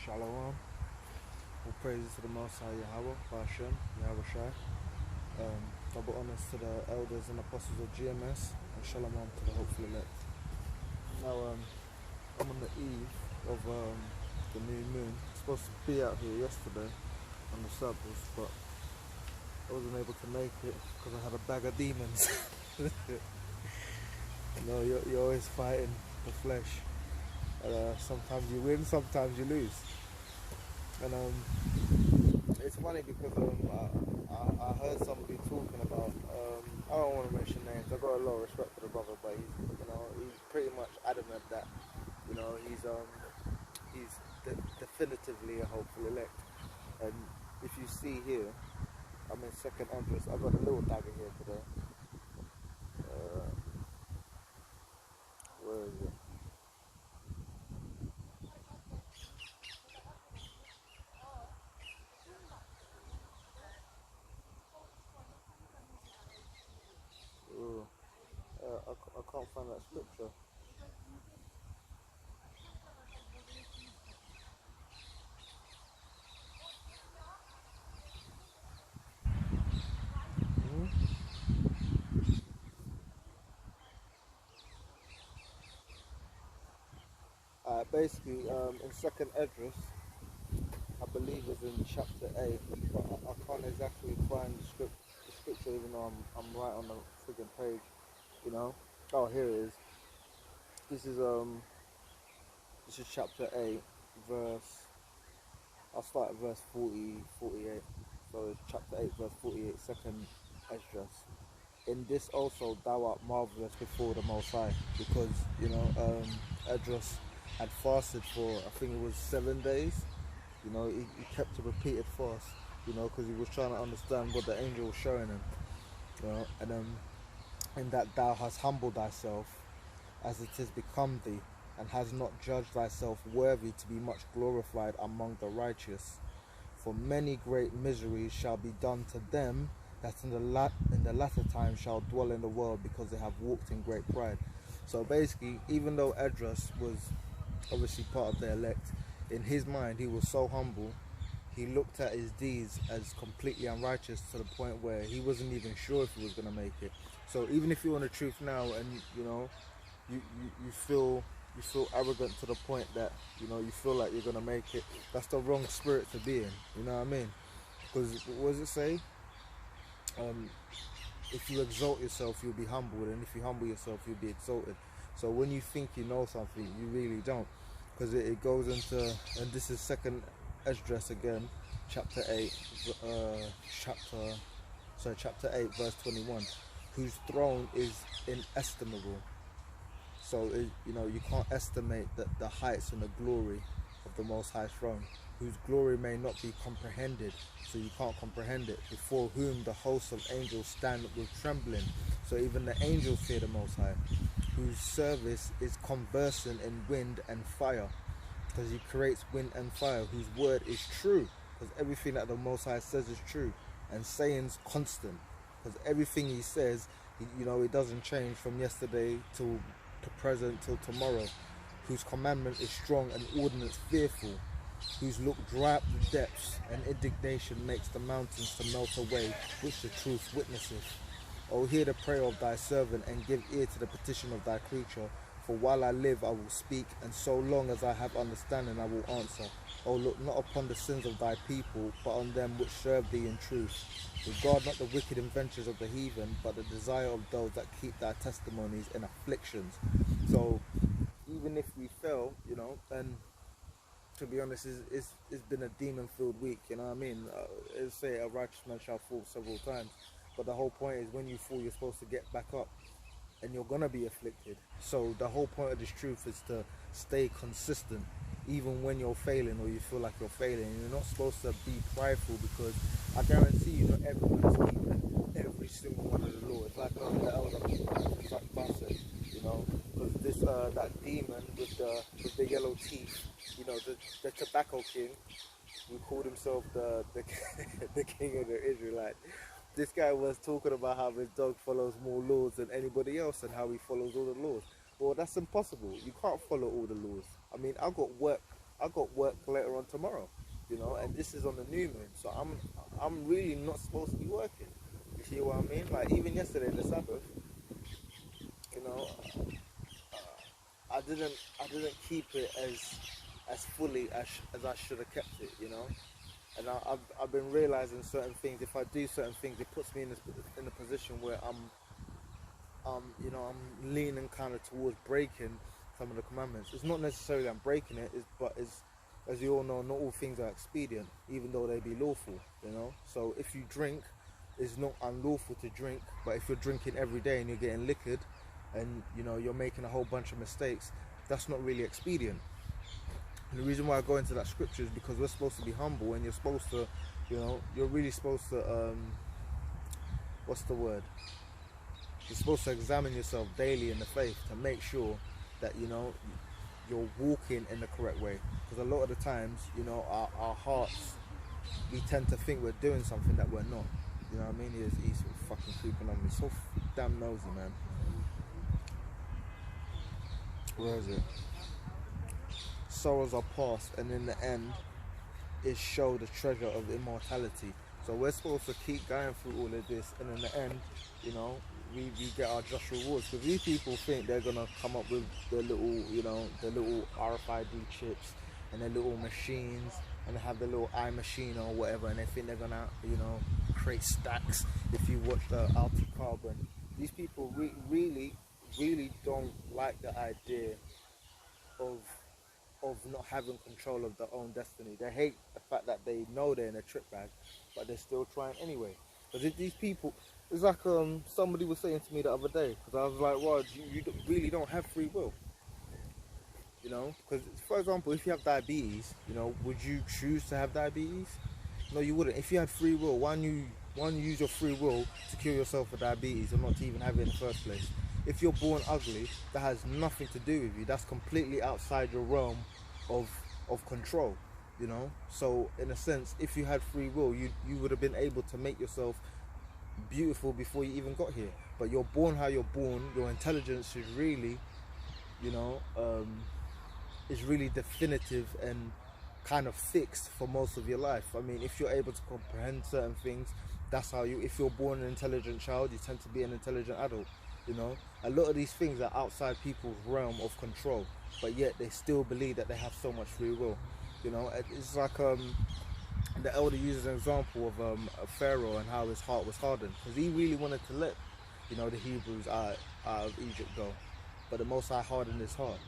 Shalom. All praises to the Most High Yahweh, Bashem, Yahweh Shai. Double honors to the elders and apostles of GMS, and Shalom to the hopeful elect. Now, I'm on the eve of the new moon. I was supposed to be out here yesterday on the Sabbath, but I wasn't able to make it because I had a bag of demons. You're always fighting the flesh. Sometimes you win, sometimes you lose. And it's funny because I heard somebody talking about, I don't want to mention names, I've got a lot of respect for the brother, but he's pretty much adamant that, he's definitively a hopeful elect. And if you see here, I'm in second Andres, I've got a little dagger here today. Where is it? Ooh, I can't find that scripture. Basically, in second Esdras, I believe it's in chapter 8, but I can't exactly find the scripture even though I'm right on the friggin' page, you know. Oh, here it is. This is chapter 8, verse, I'll start at verse 48. So it's chapter 8, verse 48, second Esdras. In this also thou art marvelous before the Most High, because, Esdras had fasted for, I think it was 7 days. He kept a repeated fast, because he was trying to understand what the angel was showing him, and in that thou hast humbled thyself as it is become thee, and hast not judged thyself worthy to be much glorified among the righteous. For many great miseries shall be done to them that in the latter time shall dwell in the world, because they have walked in great pride. So basically, even though Esdras was obviously part of the elect, in his mind he was so humble, he looked at his deeds as completely unrighteous to the point where he wasn't even sure if he was going to make it. So even if you're on the truth now and you feel arrogant to the point that you feel like you're going to make it, that's the wrong spirit to be in, you know what I mean? Because what does it say? If you exalt yourself, you'll be humbled, and if you humble yourself, you'll be exalted. So when you think you know something, you really don't, because it goes into, and this is second Esdras again, chapter 8, chapter 8, verse 21, whose throne is inestimable. So you can't estimate the heights and the glory of the Most High throne, whose glory may not be comprehended, so you can't comprehend it, before whom the hosts of angels stand with trembling. So even the angels fear the Most High, whose service is conversant in wind and fire, because he creates wind and fire, whose word is true, because everything that the Most High says is true, and saying's constant, because everything he says, it doesn't change from yesterday to present till tomorrow, whose commandment is strong and ordinance fearful, whose look dry up the depths, and indignation makes the mountains to melt away, which the truth witnesseth. O hear the prayer of thy servant, and give ear to the petition of thy creature. For while I live I will speak, and so long as I have understanding I will answer. O look not upon the sins of thy people, but on them which serve thee in truth. Regard not the wicked inventions of the heathen, but the desire of those that keep thy testimonies in afflictions. So even if we fail, and to be honest, it's been a demon-filled week, you know what I mean? It's say a righteous man shall fall several times, but the whole point is when you fall, you're supposed to get back up, and you're gonna be afflicted. So the whole point of this truth is to stay consistent, even when you're failing or you feel like you're failing. You're not supposed to be prideful, because I guarantee you, not everyone is keeping every single one of the laws. Like the elder Bassett, because this that demon with the yellow teeth, the tobacco king, who called himself the the king of the Israelite. This guy was talking about how his dog follows more laws than anybody else, and how he follows all the laws. Well, that's impossible. You can't follow all the laws. I mean, I've got work I got work later on tomorrow, you know, and this is on the new moon, so I'm really not supposed to be working. You see what I mean? Like even yesterday, the Sabbath, you know, I didn't keep it as fully as I should have kept it, you know. And I've been realizing certain things. If I do certain things, it puts me in a position where you know, I'm leaning kind of towards breaking some of the commandments. It's not necessarily I'm breaking it, but as you all know, not all things are expedient, even though they be lawful, you know. So if you drink, it's not unlawful to drink, but if you're drinking every day and you're getting liquored, and you know you're making a whole bunch of mistakes, that's not really expedient. And the reason why I go into that scripture is because we're supposed to be humble, and you're supposed to, you know, you're really supposed to, what's the word? You're supposed to examine yourself daily in the faith to make sure that, you know, you're walking in the correct way. Because a lot of the times, you know, our hearts, we tend to think we're doing something that we're not. You know what I mean? He's fucking creeping on me. So damn nosy, man. Where is it? Sorrows are past, and in the end, it show the treasure of immortality. So we're supposed to keep going through all of this, and in the end, you know, we get our just rewards. Because these people think they're gonna come up with the little, you know, the little RFID chips and their little machines, and they have the little eye machine or whatever, and they think they're gonna, you know, create stacks. If you watch the Alti Carbon, these people really don't like the idea of not having control of their own destiny. They hate the fact that they know they're in a trip bag, but they're still trying anyway. Because these people, it's like somebody was saying to me the other day, because I was like, well, you really don't have free will, you know? Because for example, if you have diabetes, you know, would you choose to have diabetes? No, you wouldn't. If you had free will, why don't you use your free will to cure yourself of diabetes, or not to even have it in the first place? If you're born ugly, that has nothing to do with you. That's completely outside your realm of control, you know. So in a sense, if you had free will, you would have been able to make yourself beautiful before you even got here. But you're born how you're born. Your intelligence is really, you know, is really definitive and kind of fixed for most of your life. I mean, if you're able to comprehend certain things, that's how you. If you're born an intelligent child, you tend to be an intelligent adult. You know, a lot of these things are outside people's realm of control, but yet they still believe that they have so much free will. You know, it's like the elder uses an example of Pharaoh and how his heart was hardened, because he really wanted to let, you know, the Hebrews out of Egypt go, but the Most High hardened his heart.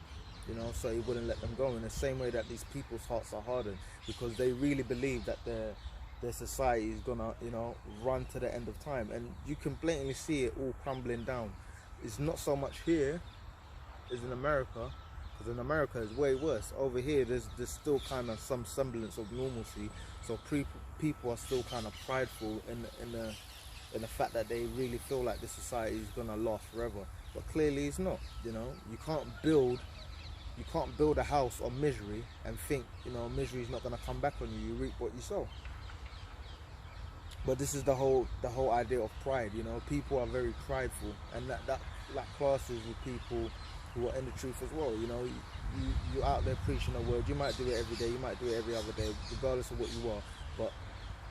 You know, so he wouldn't let them go. In the same way that these people's hearts are hardened, because they really believe that their society is gonna, you know, run to the end of time, and you can blatantly see it all crumbling down. It's not so much here as in America, because in America it's way worse. Over here there's still kind of some semblance of normalcy, so people are still kind of prideful in the fact that they really feel like this society is gonna last forever. But clearly it's not. You know, you can't build a house on misery and think, you know, misery is not gonna come back on you. You reap what you sow. But this is the whole idea of pride. You know, people are very prideful, and that classes with people who are in the truth as well. You know, you're out there preaching the word. You might do it every day, you might do it every other day, regardless of what you are. But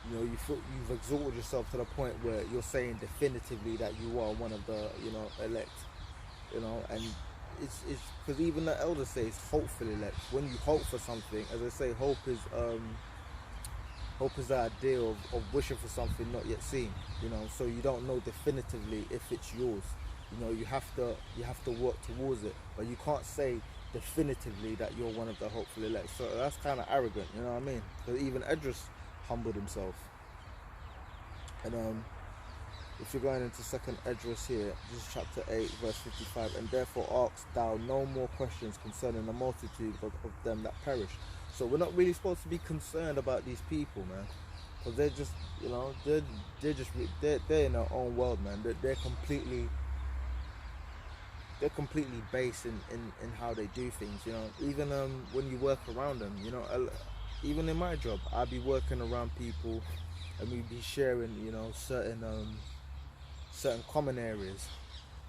you know, you've exalted yourself to the point where you're saying definitively that you are one of the, you know, elect. You know, and it's because even the elders say it's hopeful elect. When you hope for something, as I say, hope is the idea of wishing for something not yet seen. You know, so you don't know definitively if it's yours. You know, you have to work towards it, but you can't say definitively that you're one of the hopeful elect. So that's kind of arrogant, you know what I mean? Because even Esdras humbled himself. And if you're going into 2nd Esdras here, this is chapter 8, verse 55, and therefore ask thou no more questions concerning the multitude of them that perish. So we're not really supposed to be concerned about these people, man, because they're just, you know, they're in their own world, man. They're completely based in how they do things, you know. Even when you work around them, you know, even in my job, I'd be working around people, and we'd be sharing, you know, certain common areas,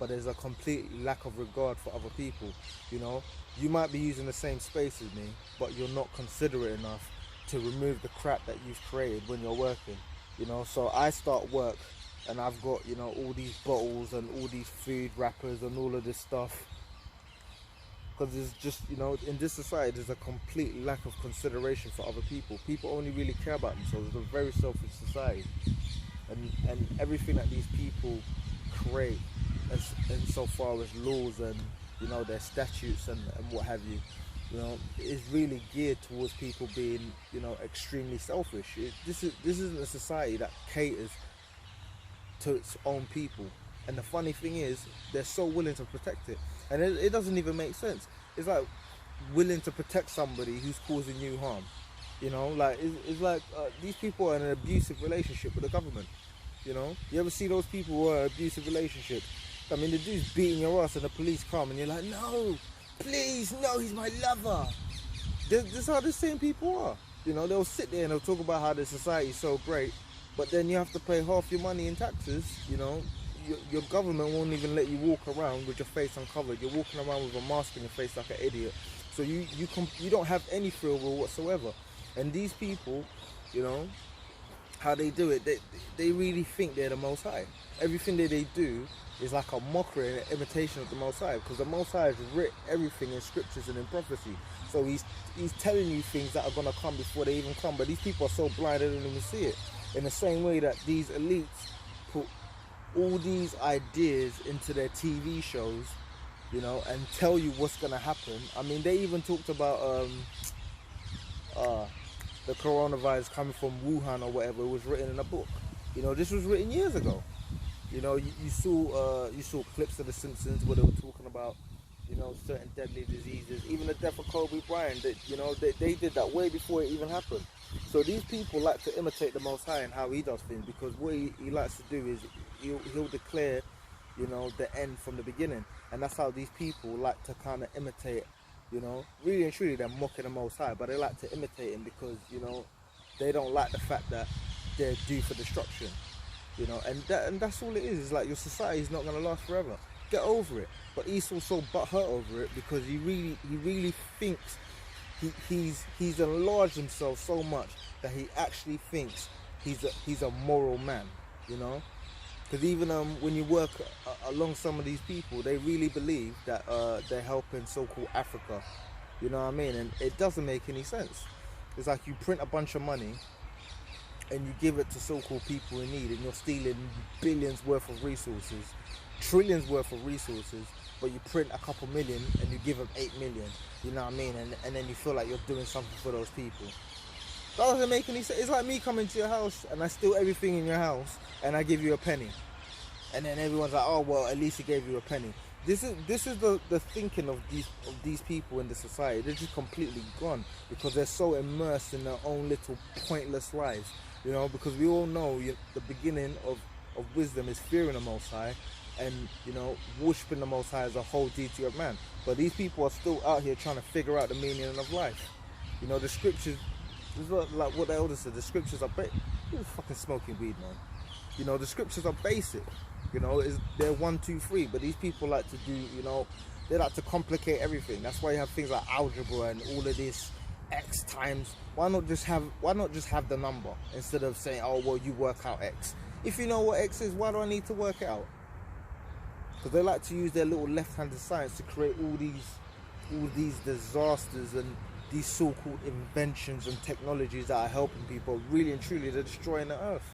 but there's a complete lack of regard for other people. You know, you might be using the same space as me, but you're not considerate enough to remove the crap that you've created when you're working. You know, so I start work and I've got, you know, all these bottles and all these food wrappers and all of this stuff, because it's just, you know, in this society there's a complete lack of consideration for other people. People only really care about themselves. It's a very selfish society, and everything that these people create as insofar as laws and, you know, their statutes and what have you, you know, is really geared towards people being, you know, extremely selfish. This isn't a society that caters to its own people. And the funny thing is, they're so willing to protect it, and it doesn't even make sense. It's like willing to protect somebody who's causing you harm. You know, like it's like these people are in an abusive relationship with the government. You know, you ever see those people who are in an abusive relationship? I mean, the dude's beating your ass and the police come and you're like, no, please, no, he's my lover. This is how the same people are. You know, they'll sit there and they'll talk about how the society is so great, but then you have to pay half your money in taxes. You know, your government won't even let you walk around with your face uncovered. You're walking around with a mask on your face like an idiot. So you don't have any free will whatsoever. And these people, you know, how they do it, they really think they're the Most High. Everything that they do is like a mockery and an imitation of the Most High, because the Most High has written everything in scriptures and in prophecy. So he's telling you things that are going to come before they even come, but these people are so blind they don't even see it. In the same way that these elites put all these ideas into their TV shows, you know, and tell you what's going to happen. I mean, they even talked about the coronavirus coming from Wuhan or whatever. It was written in a book. You know, this was written years ago. You know, you saw clips of The Simpsons where they were talking about, you know, certain deadly diseases. Even the death of Kobe Bryant, you know, they did that way before it even happened. So these people like to imitate the Most High and how he does things, because what he likes to do is he'll declare, you know, the end from the beginning. And that's how these people like to kind of imitate, you know. Really and truly, they're mocking the Most High, but they like to imitate him because, you know, they don't like the fact that they're due for destruction. You know, and that's all it is. It's like, your society is not going to last forever. Get over it. But Esau's so butthurt over it because he really thinks he's enlarged himself so much that he actually thinks he's a moral man. You know, because even when you work along some of these people, they really believe that they're helping so-called Africa. You know what I mean? And it doesn't make any sense. It's like you print a bunch of money and you give it to so-called people in need, and you're stealing billions worth of resources, trillions worth of resources, but you print a couple million and you give them 8 million, you know what I mean? And then you feel like you're doing something for those people. That doesn't make any sense. It's like me coming to your house and I steal everything in your house and I give you a penny. And then everyone's like, oh, well, at least he gave you a penny. This is the thinking of these people in the society. They're just completely gone because they're so immersed in their own little pointless lives. You know, because we all know the beginning of wisdom is fearing the Most High, and, you know, worshipping the Most High is a whole duty of man. But these people are still out here trying to figure out the meaning of life. You know, the scriptures, like what the elders said, the scriptures are you're fucking smoking weed, man. You know, the scriptures are basic. You know, they're 1, 2, 3. But these people like to do, you know, they like to complicate everything. That's why you have things like algebra and all of this. X times, why not just have the number instead of saying, oh, well, you work out X. If you know what X is, why do I need to work it out? Because they like to use their little left-handed science to create all these disasters and these so-called inventions and technologies that are helping people. Really and truly, they're destroying the earth.